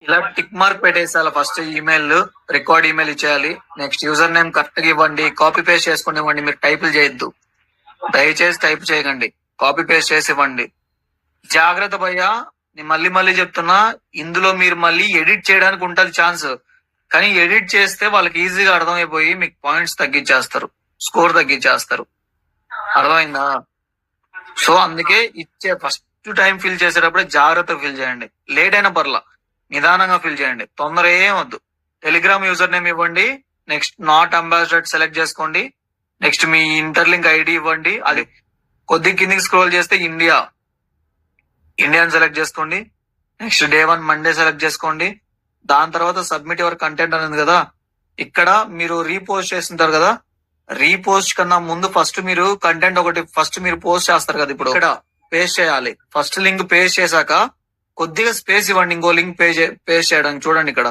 ఇలా tick mark పెట్టేసాలి. First email record email ఇచ్చేయాలి. నెక్స్ట్ యూజర్ నేమ్ కరెక్ట్ గా ఇవ్వండి. కాపీ పేస్ట్ చేసుకుని ఇవ్వండి. మీరు టైపులు చేయొద్దు, దయచేసి టైప్ చేయకండి. కాపీ పేస్ట్ చేసి ఇవ్వండి. జాగ్రత్త భయ్యా, నేను మళ్ళీ చెప్తున్నా, ఇందులో మీరు మళ్ళీ ఎడిట్ చేయడానికి ఉంటది ఛాన్స్. కానీ ఎడిట్ చేస్తే వాళ్ళకి ఈజీగా అర్థమైపోయి మీకు పాయింట్స్ తగ్గించేస్తారు, స్కోర్ తగ్గించేస్తారు. అర్థమైందా? సో అందుకే ఇచ్చే ఫస్ట్ టైం ఫిల్ చేసేటప్పుడు జాగ్రత్తగా ఫిల్ చేయండి. లేట్ అయినా పర్లా, నిదానంగా ఫిల్ చేయండి. తొందర ఏం వద్దు. టెలిగ్రామ్ యూజర్ నేమ్ ఇవ్వండి. నెక్స్ట్ నాట్ అంబాసిడర్ సెలెక్ట్ చేసుకోండి. నెక్స్ట్ మీ ఇంటర్లింక్ ఐడి ఇవ్వండి. అది కొద్ది కిందికి స్క్రోల్ చేస్తే ఇండియన్ సెలెక్ట్ చేసుకోండి. నెక్స్ట్ డే 1 మండే సెలెక్ట్ చేసుకోండి. దాని తర్వాత సబ్మిట్ యువర్ కంటెంట్ అనేది కదా, ఇక్కడ మీరు రీపోస్ట్ చేస్తుంటారు కదా, రీపోస్ట్ కన్నా ముందు ఫస్ట్ మీరు కంటెంట్ ఒకటి ఫస్ట్ మీరు పోస్ట్ చేస్తారు కదా, ఇప్పుడు ఇక్కడ పేస్ట్ చేయాలి. ఫస్ట్ లింక్ పేస్ట్ చేశాక కొద్దిగా స్పేస్ ఇవ్వండి ఇంకో లింక్ పేస్ట్ చేయడానికి. చూడండి ఇక్కడ